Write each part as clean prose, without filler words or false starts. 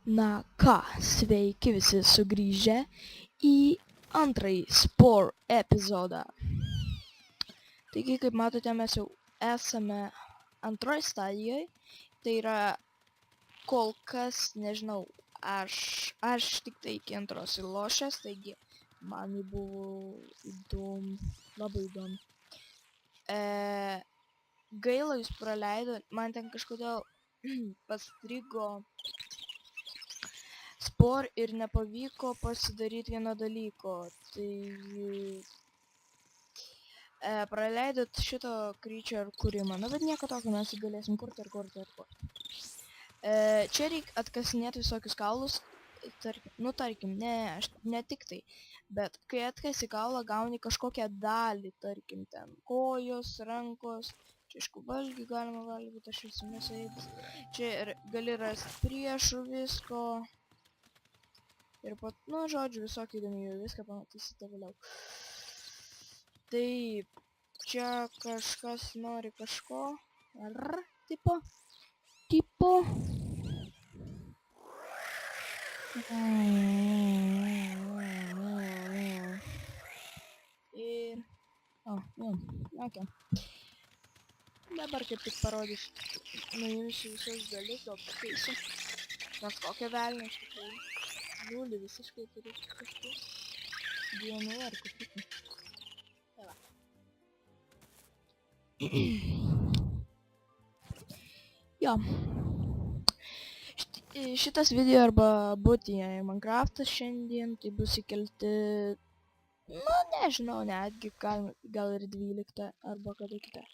Na ką, sveiki visi sugrįžę į antrąjį Spore epizodą. Taigi, kaip matote, mes jau esame antroji stadijoje. Tai yra kol kas, nežinau, aš tik tai iki antros įlošęs, taigi man jį buvo labai įdomu. Gaila jūs praleido, man ten kažkodėl pastrigo Spore ir nepavyko pasidaryti vieno dalyko. Tai praleidot šito creature kūrimą. Na, bet nieko tokio, mes jį galėsim kurti ir kurti. Čia reikia atkasinėti visokius kaulus. Tarkim, ne tik tai. Bet kai atkasi kaulą, gauni kažkokią dalį, tarkim, ten kojos, rankos. Čia aišku valgį galima valgyti, aš esu mėsaėdis. Čia gali rasti priešų visko. Ir žodžiu, visokį įdomių, viską pamatysite vėliau. Taip, čia kažkas nori kažko. Ar tipo. Ir... ok. Dabar kaip tik parodysiu. Nuimsiu visus dalis, gal pakeisiu. Nors kokią velnę iš tikrųjų. Nulį visiškai turiu kažkas. Dienų ar kokių. Tai va. Jo. Šitas video arba būtyje Minecraftas šiandien, tai bus įkelti, nežinau, netgi gal ir 12 arba kada kitą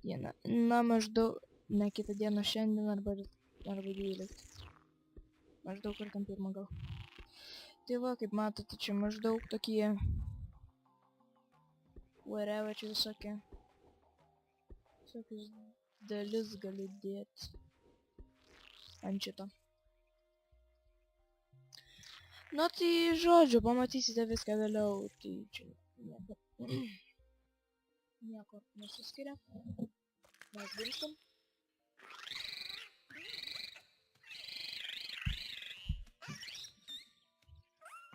dieną. Na, maždaug, ne kitą dieną šiandien arba 12. Maždaug ir tam pirmą gal. Tai va, kaip matote, čia maždaug tokie whatever čia visokius dalis gali dėti ant šito. Nu tai žodžiu, pamatysite viską vėliau, tai čia nieko nesiskiria. Mes dirstam.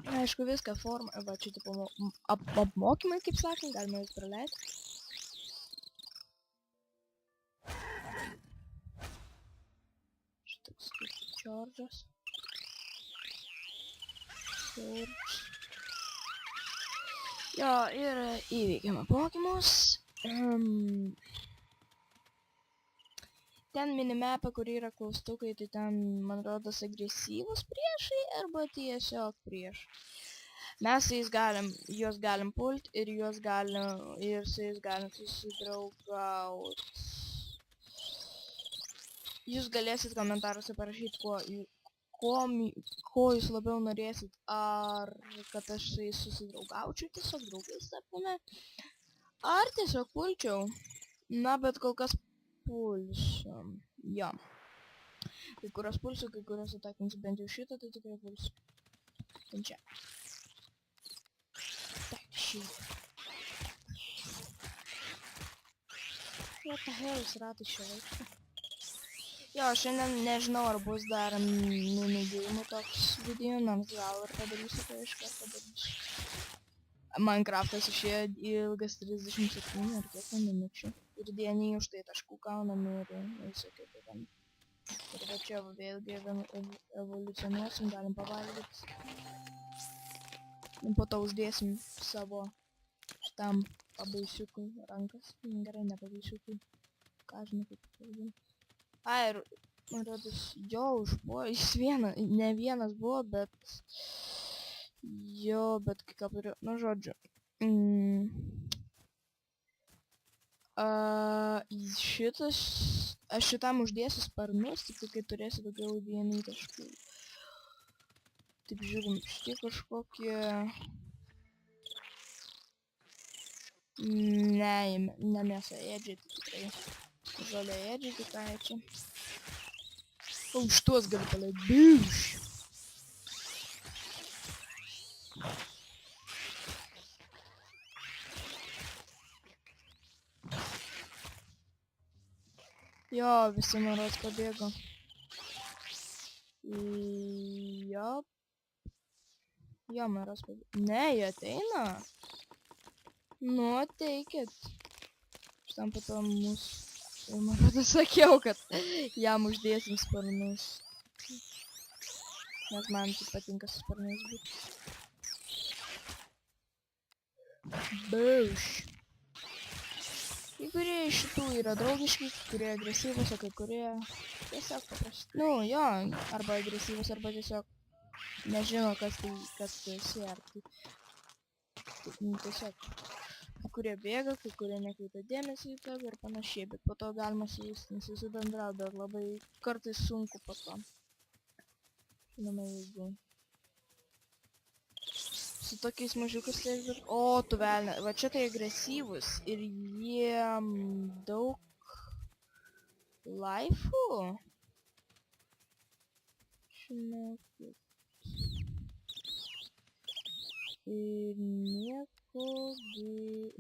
Aišku, viską formą, va čia tipo apmokymai, kaip sakant, galima jūs praleisti. Šitoks kaip Čordžas. Jo, ir įveikiam apmokymus. Ten minimapą, kur yra klaustukai, tai ten, man rodos, agresyvus priešai arba tiesiog priešai. Mes su juos galim pulti ir su jais galim susidraugauti. Jūs galėsit komentaruose parašyti, ko jūs labiau norėsit, ar kad aš su jais susidraugaučiau, tiesiog draugais taptume, ar tiesiog pulčiau. Na, bet kol kas pulsiu. Jo. Kai kurios pulsiu, kai kurios atakinsiu, bent jau šitą, tai tikrai pulsiu. Ten čia. Tak, šitą. What the hell, jis ratai šio vaikšto. Jo, šiandien nežinau, ar bus dar minigėjimų toks video, nors gal ir padarysiu, tai iš karto padarysiu. Minecraftas išėjo ilgas 37 ar kiek minučių. Ir dienį už tai taškų gaunam ir visokie tai ten. Ir va čia vėlgi evoliucionuosim, galim pavalgyti. Ir po to uždėsim savo šitam pabaisiukui rankas. Gerai, ne pabaisiukui. Ką žinai, kaip pavadinti. Ir, man rodos, jo užbuvo, jis ne vienas buvo, bet... Jo, bet kai ką turiu, žodžiu. Aš šitam uždėsiu sparnus, tik kai turėsiu daugiau dienų taškų. Taip, žiūrim, šitie kažkokie... Ne mėsaėdžiai, tai tikrai. Žaliaėdžiai tikrai čia. O už tuos galiu paleidti. Biuš! Jo, visi noros pabėgo. Bliop. Jo, meras pabėgė. Ne, jie ateina. Nu, ateikit. Aš tam po to mūsų... Man tada sakiau, kad jam uždėsim sparnus. Nes man taip patinka su sparnais būti. Bauš. Kai kurie iš šitų yra draugiški, kai kurie agresyvus, o kai kurie tiesiog paprasti. Nu, jo, arba agresyvus, arba tiesiog nežino, kas tu esi, ar tai... Tiesiog. Kai kurie bėga, kai kurie nekreipia dėmesį į tave ir panašiai, bet po to galima su jais susibendrauti, bet labai kartais sunku po to. Žinoma, jeigu... Su tokiais mažiukas tai... O, tu velnia. Va čia tai agresyvus. Ir jiem daug... Laifų? Žinokit. Ir nieko...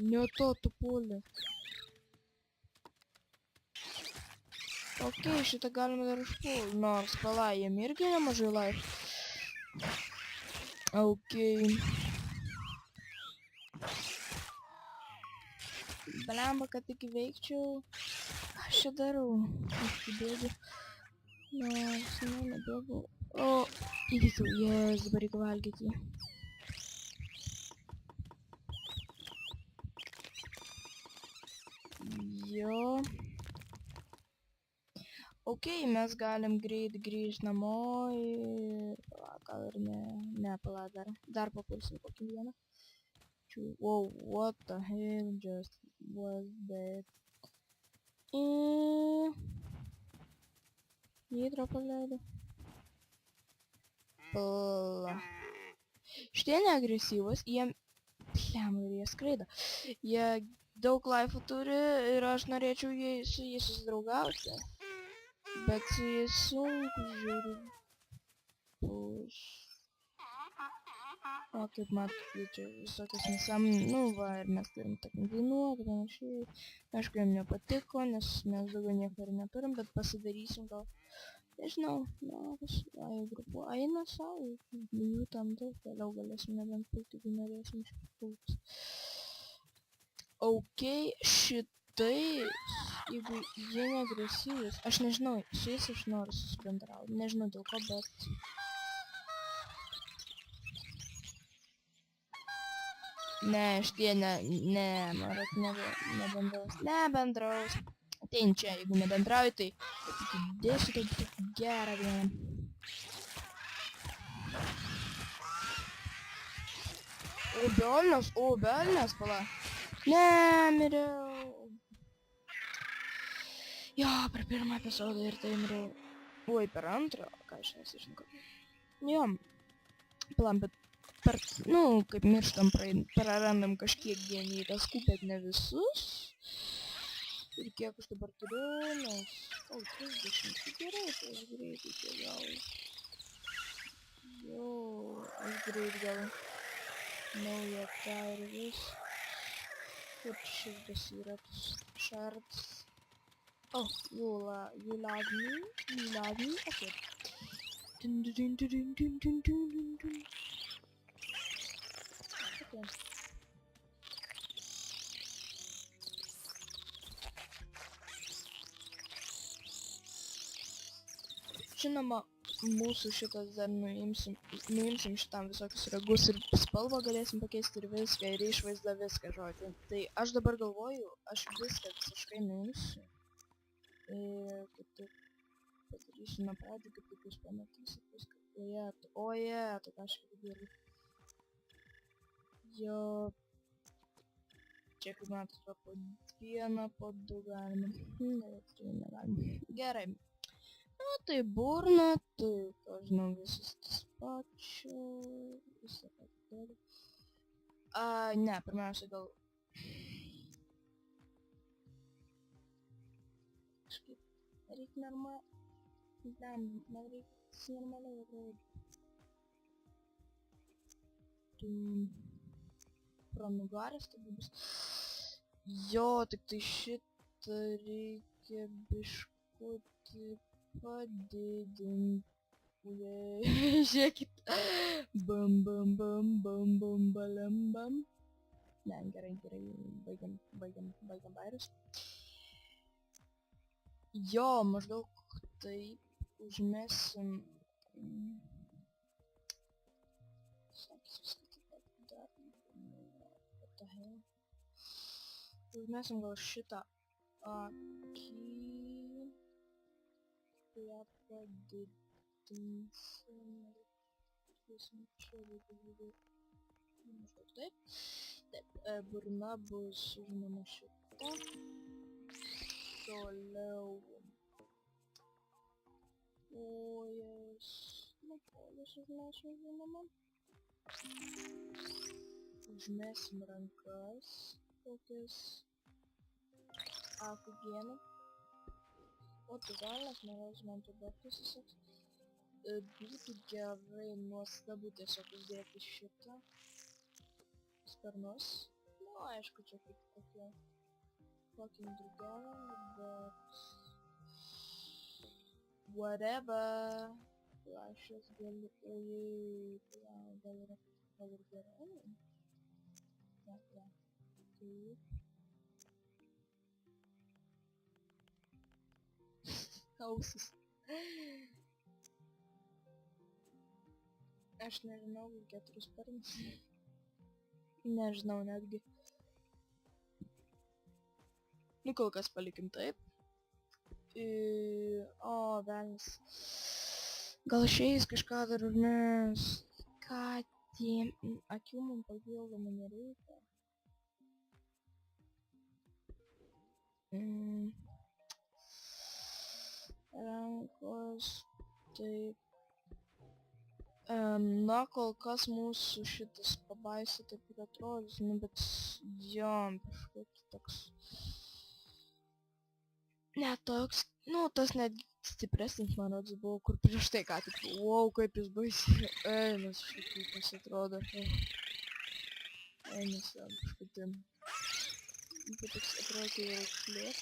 Ne to tu pulį. Ok, šitą galima dar užpulti. Nors, pala, jiem irgi nemažai laifų. Ok. Blemba, kad tik veikčiau. Aš čia darau. Aš bėgiu. Nors, nebėgu. O, įvykiau. Jes, dabar reikia valgyti. Jo. Ok, mes galim greit grįžti namo ir... Gal ir ne, pala, dar papulsim kokį vieną. Wow, what the hell just was that? Nitro paleido. Pala. Šitie neagresyvus, jie... Pliam, ir jie skraido. Jie daug laifų turi ir aš norėčiau su jais susidraugauti. Bet su jais sunku žiūri. O kaip matote, čia visokios nesąmonės, nu va, ir mes turim tokių dainuoti, panašiai. Aišku, jam nepatiko, nes mes daugiau nieko ir neturim, bet pasidarysim gal, nežinau, grupu eina savo, jų tam daug, vėliau galėsim nebent pulti, jeigu norėsim išpulti. Ok, šitai, jeigu jie neagresyvūs, aš nežinau, su jais aš noriu susibendrauti, nežinau dėl ko, bet... Ne, šitie marat nebendraus. Atein čia, jeigu nebendrauji, tai dėsiu taip gerą vieną. O, belnes, pala. Ne, miriau. Jo, per pirmą epizodą ir tai miriau. Oi, per antrą, ką aš nesižinau. Jo, pala, bet nu, kaip mirštam, prarandam kažkiek gyvybės, bet ne visus. Ir kiek aš dabar turiu, nes... O, 30, tai gerai, tai aš greitai čia gal... Jo, aš greit gal... Naują tą ir vis... Kur šitas yra tas shards? Oh, you love me, okay. Dun dun dun dun dun dun dun dun. Žinoma, mūsų šitas dar nuimsim šitam visokius ragus ir spalvą galėsim pakeisti ir viską, ir išvaizdą viską, žodžiu. Tai aš dabar galvoju, aš viską visiškai nuimsiu. Ir kaip tik padarysiu nuo pradžių, kaip tik jūs pamatysit viską. Oje, tai kažkaip gerai. Jo... Čia kaip matot, po vieną, po du galima. Ne, tai negalima. Gerai. Nu, tai burna, tai, ką žinau, visus tas pačiu, visą patį. Ne, pirmiausia, gal... Kažkaip, reikia normaliai... Man reikia normaliai atrodyti. Pranugaris, tai bus... Jo, tik tai šitą reikia biškutį padidinti. Ujei, žiūrėkit. Bam, bam, bam, bam, bam, balam, bam. Ne, gerai, baigiam bairius. Jo, maždaug taip užmesim. Užmesim gal šitą akį. Ją padidinsim. Čia reikia maždaug taip. Taip, burna bus žinoma šita. Toliau. Kojas. Nu, kojas užmesim žinoma. Užmesim rankas. Tokias. Офигенно. Вот и galvas, nereiz man to baktis visas. Būtų gerai nuostabu tiesiog uždėti šitą sparnus. Nu, aišku, čia kaip tokie fucking drugeliai, bet... Whatever. Aš jas galiu... Ojei, gal ir gerai. Ne. Taip. Ausis. Aš nežinau, 4 sparnus. Nežinau netgi. Nu, kol kas palikim taip. O, velnis. Gal išeis kažką dar, nes... Ką tiem... Akių man papildomų nereikia. Rankos, taip. Na, kol kas mūsų šitas pabaisa taip ir atrodys, nu, bet jo, kažkoks toks. Ne toks, nu, tas net stipresnis, man rodos, buvo, kur prieš tai ką tik. Wow, kaip jis baisiai. Einas šitai pasiatrodo. Einas, kažkaip tai. Bet toks atrodo, tai yra šlės.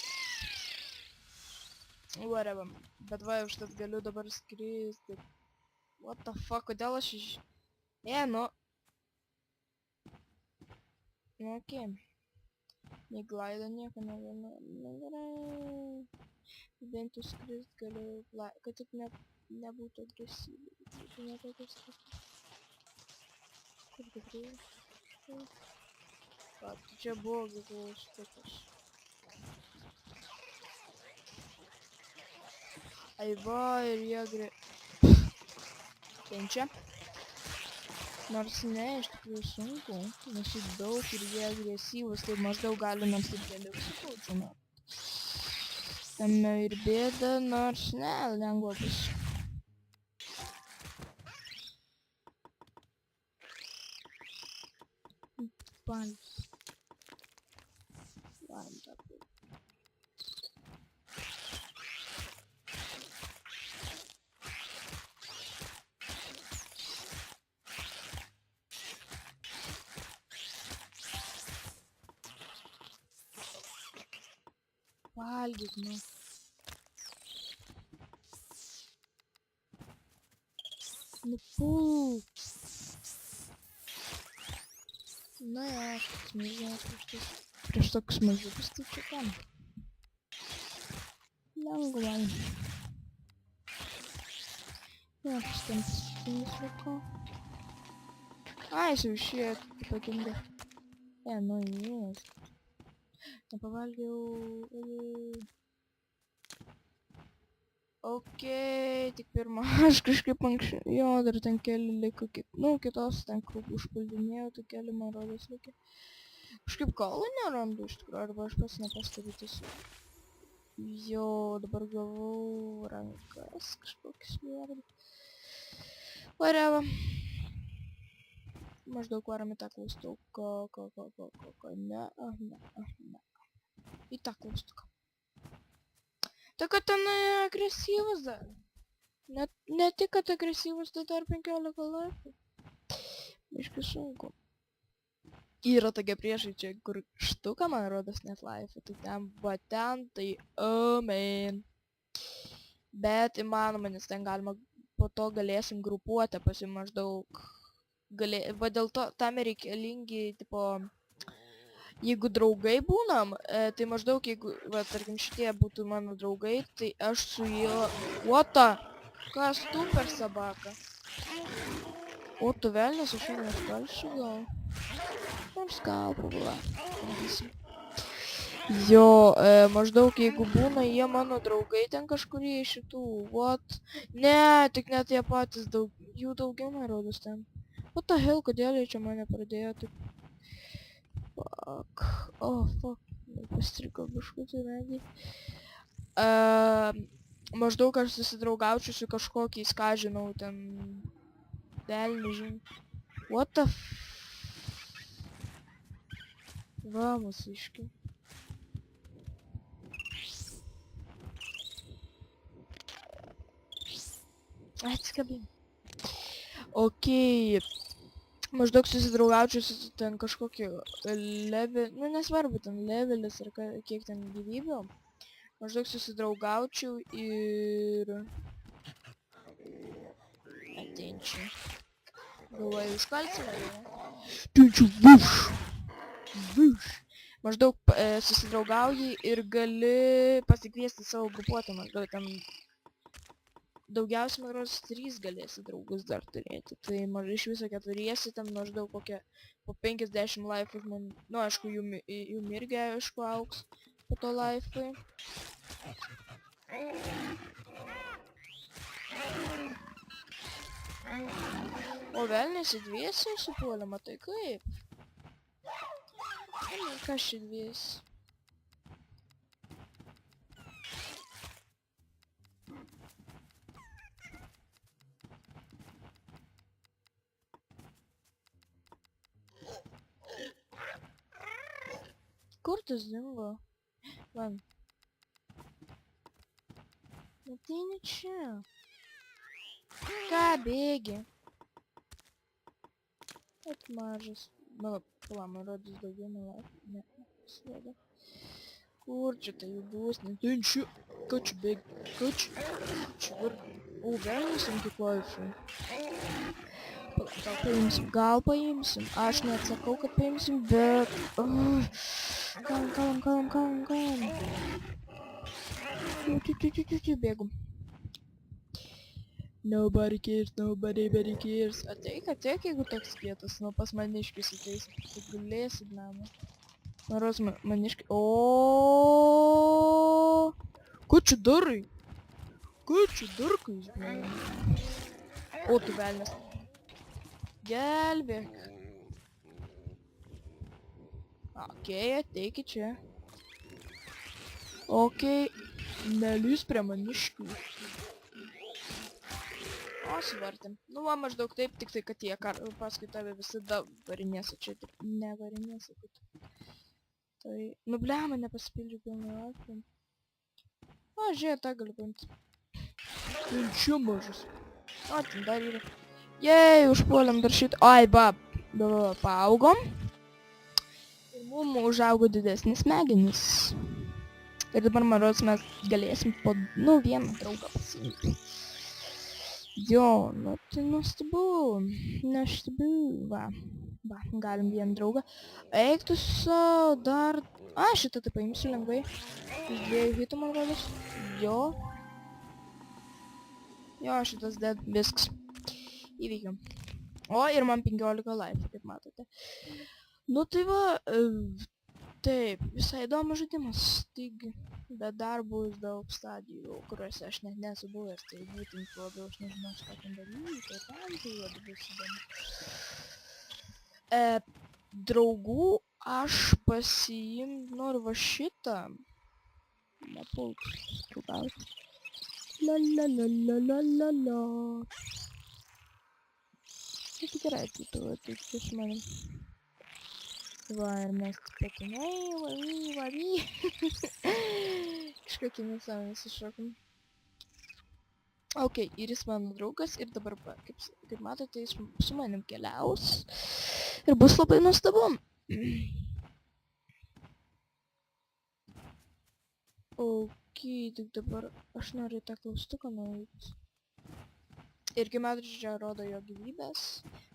Whatever. Bet va, užtat galiu dabar skristi. What the fuck, kodėl aš iš... nu... Nu, okei. Neglaido nieko, negerai. Bent jau skrist galiu... Kad tik nebūtų agresyviai. Tai ne tokia skristi. Kur tikrai? Va, čia buvo gavau šitokios. Ai va, ir jie kenčia. Nors ne, iš tikrųjų sunku, nes jų daug ir jie agresyvus, tai maždaug gali nors ir galiu sukaučiame. Tame ir bėda, nors ne, lengva bus. Palis. Valgyk, nu. Nupūk. Na, aš toks mažiukas. Prieš toks mažiukas, tai čia kam. Lengva. Ja, pasitempis liko. Ai, jis jau išėjo, ypatingai. Nu, jės. Nepavalgiau. Okei, tik pirmą, aš kažkaip anksčiau, jo, dar ten keli liko, nu, kitos ten užpuldinėjau, tai keli man rodos likė. Kažkaip kaulų nerandu iš tikrųjų, arba aš pats nepastebiu tiesiog. Jo, dabar gavau rankas, kažkokius mėrdį. Whatever. Maždaug varam į tą klaustuką, ne. Į tą klaustuką. Tai kad ten agresyvus dar. Ne tik, kad agresyvus, tai dar 15 laipų. Biškai sunku. Yra tokia priešai čia, kur štuka, man rodos, net laipų. Tai ten, va ten, tai man. Bet įmanoma, nes ten galima po to galėsim grupuotę maždaug. Va dėl to tam reikalingi, tipo, jeigu draugai būnam, tai maždaug jeigu, va, tarkim, šitie būtų mano draugai, tai aš su juo... What the? Kas tu per sabaką? O tu velnias, aš jau neskalsiu gal. Nors gal, pabula. Bandysim. Jo, maždaug jeigu būna jie mano draugai ten kažkurie iš šitų, what? Ne, tik net jie patys jų daugiau nerodos ten. What the hell, kodėl jie čia mane pradėjo taip... Fuck. Oh, fuck. Pastriko biškutį medį. Maždaug aš susidraugaučiau su kažkokiais, ką žinau, ten... Velni, žinai. What the f... Va, mūsiški. Atsikabin. Okei. Maždaug susidraugaučiau su ten kažkokiu level... Nu, nesvarbu, ten levelis ar kiek ten gyvybių. Maždaug susidraugaučiau ir... Ateinčiau. Galvoju, užkalsime, ne? Ateinčiau, vuš! Vuš! Maždaug susidraugauji ir gali pasikviesti savo grupuotę, maždaug ten... Daugiausiai, man rodos, 3 galėsi draugus dar turėti. Tai iš viso 4 ten maždaug kokie po 50 laifų žmonių. Nu, aišku, jų irgi, aišku, auks po to laifai. O velnias į dviesi supuolė, matai kaip? Kas čia dviesi? Kur tas dingo? Man. Ateini čia. Ką bėgi? At mažas. Nu, pala, man rodys daugiau melai. Ne, slėda. Kur čia tai bus? Netain čia. Ką čia bėgi? Ką čia? Čia var... O, velnis ant kiek laifai. Gal paimsim. Aš neatsakau, kad paimsim, bet... Kalam. Bėgum. Nobody cares. Ateik, jeigu toks kietas. Nu, pas maniškius ateis. Tu gulėsi, blema. Maros, maniškiai... Oooo! Ką čia darai? Ką čia darkais, blema? O, tu velnias. Gelbėk. Okei, ateik čia. Okei. Nelys prie maniškių. O, suvartėm. Nu, va, maždaug taip, tik tai, kad jie paskui tave visada varinėsi. Čia taip nevarinėsi. Tai, nu, blema, nepasipildžiu pilną atveju. O, žiūrėjau, tą galiu paimti. Tai čia mažas. O, ten dar yra. Jei, užpuolėm dar šitą. Ai, va, paaugom. Ir mum užaugo didesnis smegenys. Ir dabar, man rodos, mes galėsim po, nu, vieną draugą pasiimti. Jo, nu, tai nuostabu. Va, galim vieną draugą. Eik tu savo dar... A, šitą tai paimsiu lengvai. Iš 2 hitų, man rodos. Jo, šitas dead, viskas. Įveikiam. O, ir man 15 laifų, kaip matote. Nu, tai va, taip, visai įdomus žaidimas. Taigi, bet dar bus daug stadijų, kuriuose aš net nesu buvęs. Tai būtent labiau aš nežinau, ką ten daryti, ten tai labai bus įdomu. Draugų aš noriu va šitą. Nepult, draugauti. La. Tai gerai, tai su manim. Va, ir mes patinai, va. Kažkokį nesąmonės iššokom. Ok, ir jis mano draugas ir dabar, kaip matote, jis su manim keliaus. Ir bus labai nuostabu. Ok, tik dabar aš noriu tą klaustuką nueiti. Ir kai matridžia rodo jo gyvybės,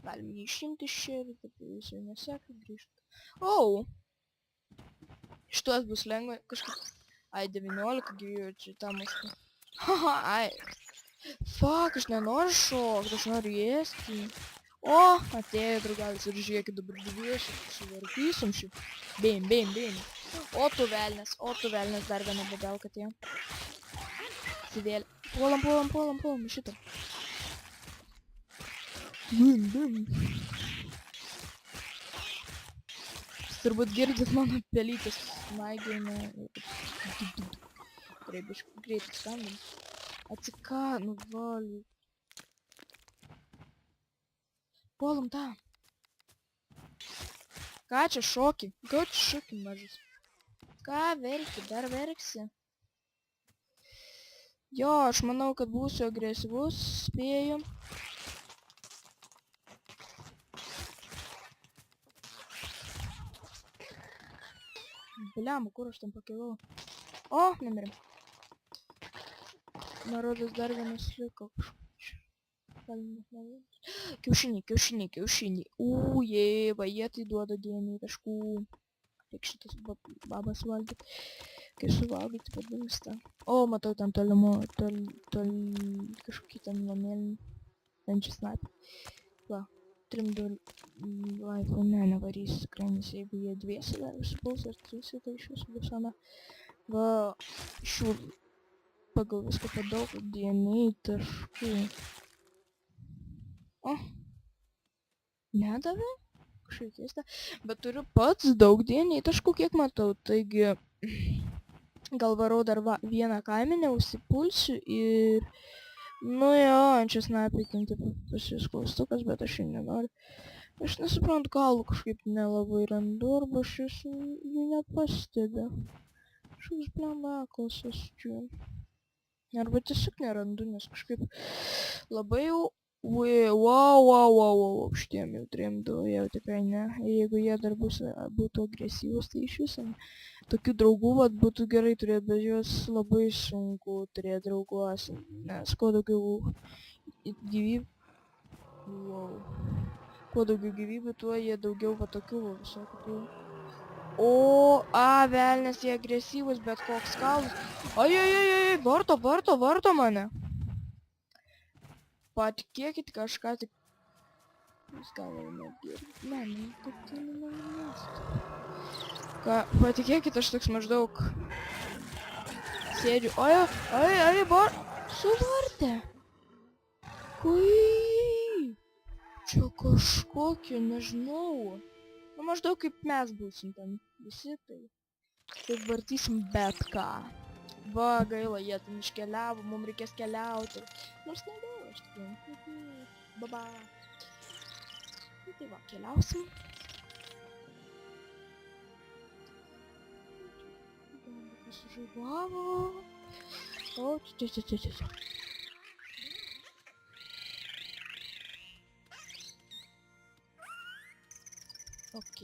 galim jį išimti iš čia ir taip jūs jau neseka grįžti. Oh! Šitos bus lengva kažkaip. Ai, 19 gyvybių čia tą muštų. Haha, ai. Fuck, aš nenoriu šokti, aš noriu ėsti. O, atėjo draugalis ir žiūrėkit dabar gyvieši, suvarkysim šį. Bim, bim, bim. O tu velnes, dar viena babelka atėjo. Sėdėlė. Puolam, šitą. Bim, bim. Jūs turbūt girdit mano pelytės maigina. Greitai skambint. Atsika, nu valiu. Puolam tą. Ką čia šoki? Ką čia šoki mažas? Ką verki? Dar verksi? Jo, aš manau, kad būsiu agresyvus, spėju. Bliam, kur aš tam pakilau? O, nemirėm. Man rodos dar vienas liko kažkaip. Kiaušiniai. Jei, va, jie tai duoda dienį taškų. Tik šitas babas valgyti. Kai suvalgyti, padingsta. O, matau ten tolimo, kažkokį ten vanėlinį. Ten čia snapį. Va, 3 laifų, nevarys skrainis, jeigu jie dviesi dar užsipuls, ar 3, tai iš viso bus ana. Va, šių pagal viską padaug dienį taškų. O, nedavė? Kažkaip keista. Bet turiu pats daug dienį taškų, kiek matau. Taigi, gal varau dar vieną kaiminę, užsipulsiu ir... Nu jo, čia snapikinti pasis klaustukas, bet aš jį nenoriu. Aš nesuprantu, galų kažkaip nelabai randu, arba aš jį nepastebiu. Kažkoks blembaklasas čia. Arba tiesiog nerandu, nes kažkaip labai jau... Wow, šitiem jau 3-2, jau tikrai ne. Jeigu jie dar būtų agresyvus, tai iš viso ne. Tokių draugų vat būtų gerai turėti, bet juos labai sunku turėti drauguos, nes kuo daugiau gyvybių... Kuo daugiau gyvybių, tuo jie daugiau va tokių visokių. O, velnės, jie agresyvus, bet koks kalus. Ai, varto mane. Patikėkit kažką tik... Jūs gal jau negirdit. Ne, kokie nemanęs. Patikėkit, aš toks maždaug... Sėdžiu. Ai, suvartė. Kui. Čia kažkokie, nežinau. Nu, maždaug kaip mes būsim ten. Visi tai. Taip vartysim bet ką. Va, gaila, jie ten iškeliavo, mums reikės keliauti. Nors nedaug, aš tikiu. Baba. Tai va, keliausim. Sužaibavo. O, čia. Ok.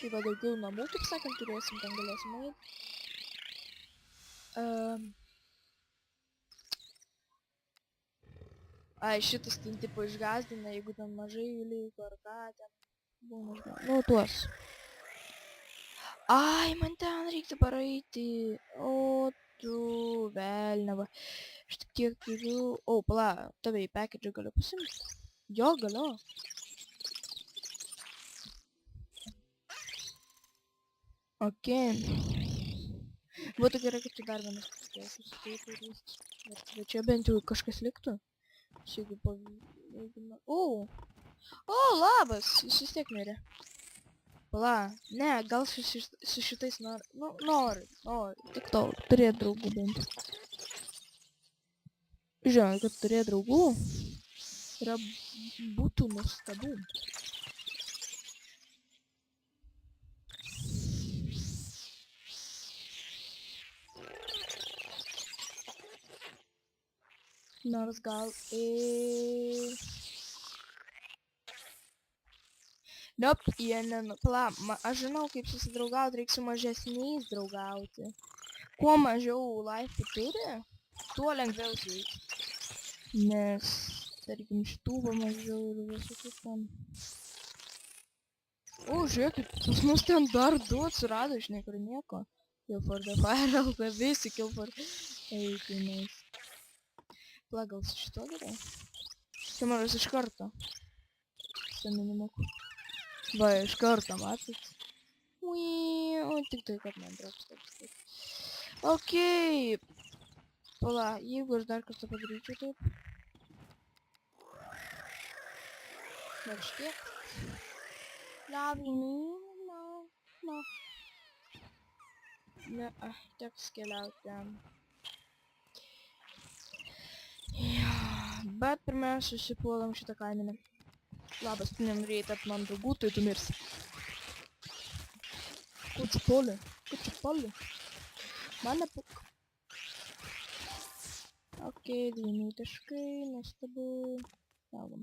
Tai va daugiau namų, kaip sakant, turėsim, ten galėsim eiti. Ai, šitas ten tipo išgazdina, jeigu ten mažai jų liko ar ką ten. Nu, tuos. Ai, man ten reikia paraiti. O, tu velneva. Aš tik tiek turiu... O, pala, tave į package galiu pasimti. Jo, galiu. Ok. Būtų gerai, kad čia dar vienas pasikėsis. Bet čia bent jau kažkas liktų. Jeigu pavyzdžiui... O, labas! Jis vis tiek mirė. Pala, ne, gal su šitais nori. Nu, nori. Tik to, turėt draugų bent. Žinot, kad turėt draugų būtų nuostabu. Nors gal Nope, jie nenupla. Aš žinau, kaip susidraugauti, reikia su mažesniais draugauti. kuo mažiau laifų turi, tuo lengviau įveikti. Nes, tarkim, šitų va mažiau ir visokių ten. O, žiūrėkit, pas mus ten dar du atsirado iš niekur nieko. Kill for the fire, LT, visi kill for... Eik, nice. Pla, gal su šito gerai? Kameras iš karto. Su minimuku. Va, iš karto, matot? Ui, o tik tai, kad man drops taip. Okei. Pala, jeigu aš dar kartą padaryčiau taip. Dar šiek. Lavinį, no. Ne, teks keliauti ten. Ja, bet pirmiausia susipuolam šitą kaiminę. Labas, tu nenorėjai tapti man draugų, tai tu mirsi. Ko čia poli? Man nepuk. Okei, 9 taškai, nuostabu. Laukam.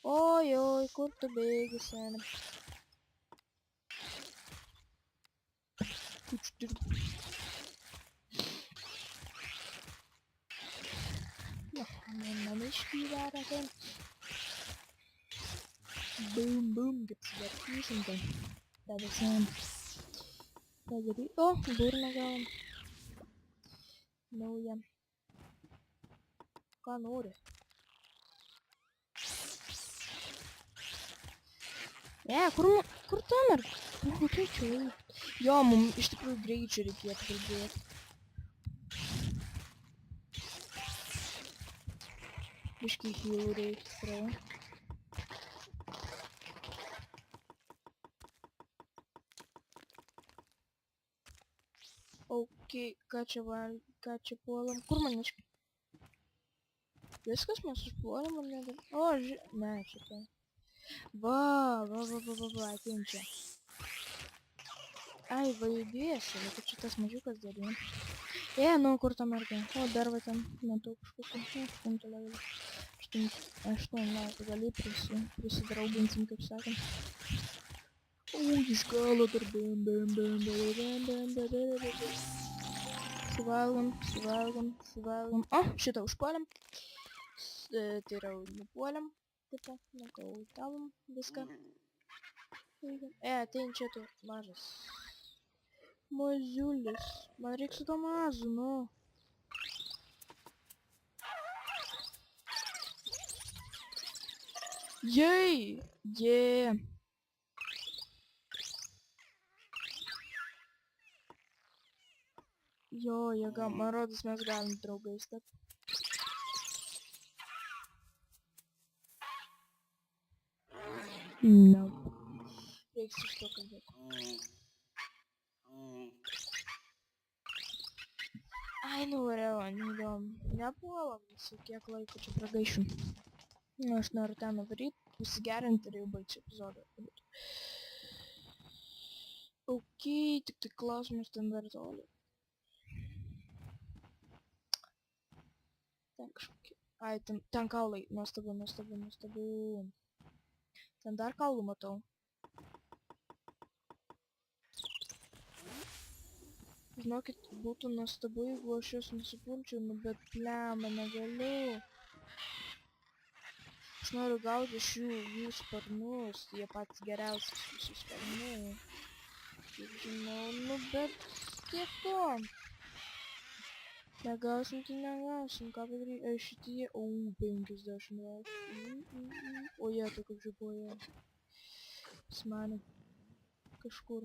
Oi, kur tu bėgi, sena? Man iškyvara ten. Boom, kaip sudarkysim ten. Tada sen. Padary... O, burną gavom. Nauja. Ką nori? Kur ten ar? Tai čia laik. Jo, mums iš tikrųjų greičiau reikėtų kalbėti. Biškai healų reikia tikrai. Okei, ką čia puolam? Kur maniškai? Viskas mes užpuolam, ar ne? O, ne, šitą. Va, atein čia. Ai, va, judėsi, bet čia tas mažiukas darė. Nu, kur ta merga? O, dar va ten, matau kažkokį, 8 levelį. 8 metų gali prisidrauginsim, kaip sakant. Iš galo dar bam. Suvalgom. O, šitą užpuolėm. Tai yra nupuolėm. Kitą, nukautalom viską. Atein čia tu, mažas. Maziulis. Man reiks su to mazu, nu. Jei! Jo, jėga, man rodos mes galim draugais tapti. No. Reiks iš to kalbėti. Ai, nu, varėva, neįdomu. Nepuolam, visu kiek laiko čia pragaišim. Aš noriu ten nuvaryt, pasigerinti ir jau baigsiu epizodą. Okei, tik tai klausimas ten dar toli. Ten kažkokie. Ai, ten kaulai. Nuostabu. Ten dar kaulų matau. Žinokit, būtų nuostabu, jeigu aš juos nusipulčiau, nu bet plema, negaliu. Aš noriu gauti iš jų sparnus, jie patys geriausias visų sparnų. Kaip žinau, nu bet tiek to. Negausim, tai negausim, ką padaryti. Ai, šitie, 50 vėl. O jie, tai kaip žibuoja. Smanė. Kažkur.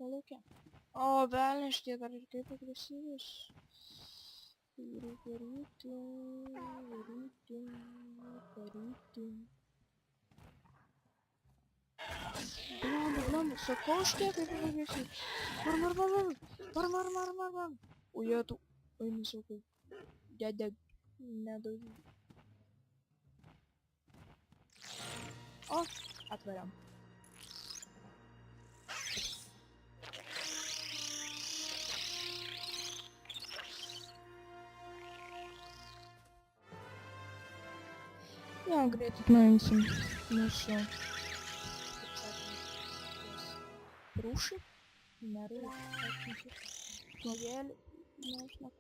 Palaukia. O, velniai, šitie dar ir kaip agresyvus. Reikia ryti. Blam, sakau šitie kaip agresyvus. Var. O jie tu. Oi, nesakau. Dedeg. Nedaugiau. O, atveriam. Jo, greit atnaujinsim mūsų, kaip sakant, Prūši. Nerūši. Žmogėlį. Nežinau.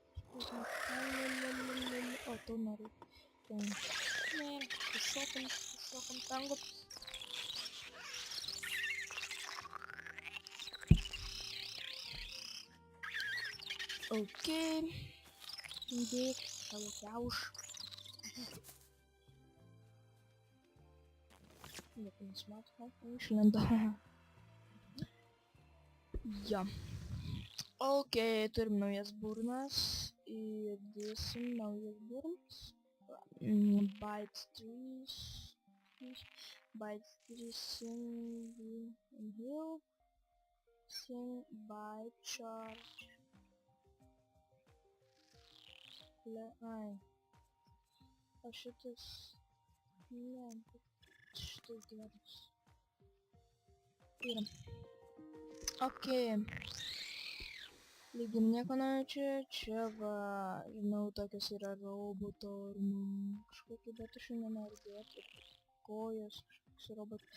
O, tu nerūši. Nėra. Šokam tango. Okei. Dėk savo kiauš. Nieko nesimato. Išlenda. Ja. Okei, turim naujas burnas. Įdėsim naujas burnas. Bytes 3. Bytes 3 sing and heal. Sing by charge. Ai. O šitas... Ne, šitas geras. Yra. Okei. Lygiai nieko naujo čia va, žinau, tokios yra roboto kažkokie, bet aš jų nenoriu dėti. Kojos, kažkoks robotas.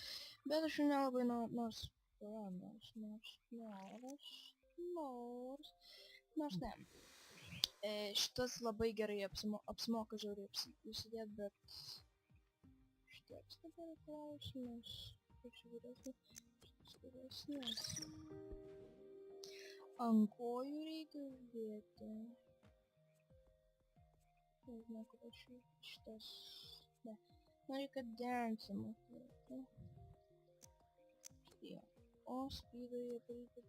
Bet aš jų nelabai nors ne. Šitas labai gerai apsimoka žiauriai įsidėt, bet... Šitieks dabar klausimas. Kaip čia vyresnis. Ant kojų reikia uždėti. Nežinau, kur aš šitas... Ne. Reikia densą matyti. Štai. O, spydo jie pareikia.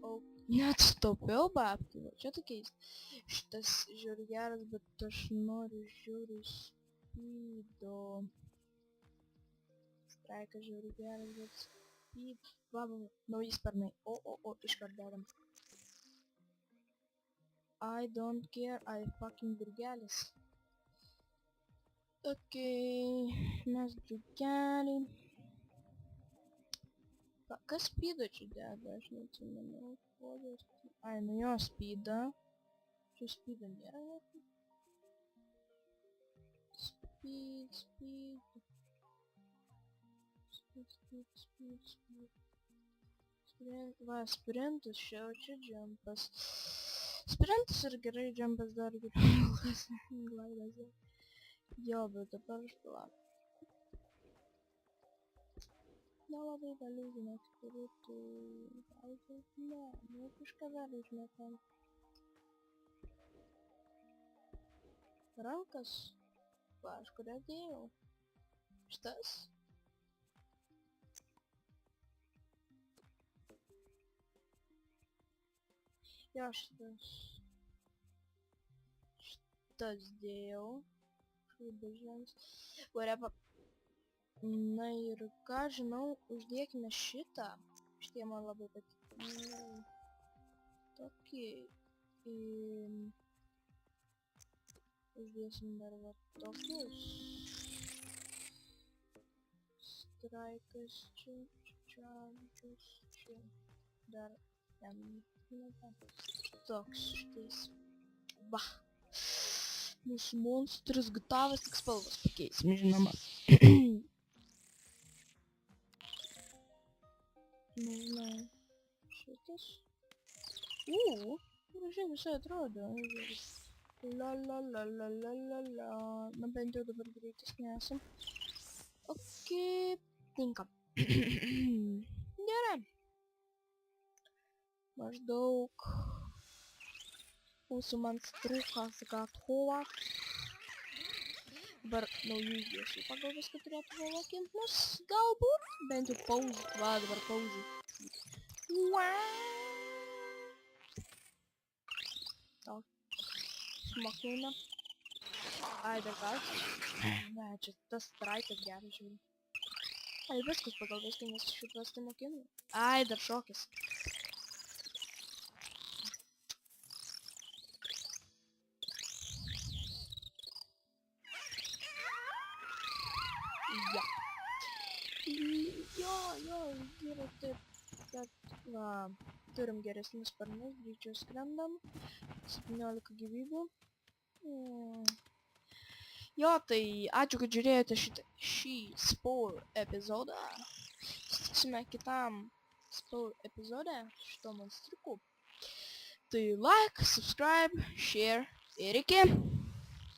O, net staupiau babkių. Čia tai keista. Šitas žiauriai geras, bet aš noriu žiauriai spydo. Straikas žiauriai geras, bet spydo. Va, nauji sparnai. O, iškart dedam. I don't care, I fucking draugelis. Okei, mes draugelį. Kas spydo čia deda, aš neatsimenu. Ai, nu jo spydo. Čia spydo nėra jokio. Speed. Va, sprintas, čia jumpas. Sprintas ir gerai, jumpas dar geriau. Glaidas dar. Jo, bet dabar aš palauk. Nelabai dalyginės turiu, tai... Ne, kažką dar užmetam. Rankas? Va, aš kurią dėjau. Šitas? Jo, šitas. Šitas dėjau. Bežins. Whatever. Na ir ką žinau, uždėkime šitą. Šitie man labai patiko. Tokį. Uždėsim dar va tokius. Straikas čia, čarčius čia. Dar ten. Toks šitais. Va. Mūsų monstras gatavas, tik spalvas pakeisim, žinoma. Nežinau. Šitas. Gražiai visai atrodo. La. Na bent jau dabar greitesni esam. Okei, tinka. Gerai. Maždaug. Mūsų monstrukas gatova. Dabar naujų įdėsiu pagal viską turėtų pavokint mus, galbūt. Bent jau pauzį. Va, dabar pauzį. O, smakina. Ai, dar gal. Ne, čia tas straikas geras žiūri. Ai, viskas pagal viską, nes šitas tai mokinu. Ai, dar šokis. Jo, yra taip, kad, va, turim geresnius sparnus, greičiau skrendam, 17 gyvybių. Jo, tai ačiū, kad žiūrėjote šį Spore epizodą. Susitiksime kitam епізоді шito монстрику. Tai like, subscribe, share ir iki.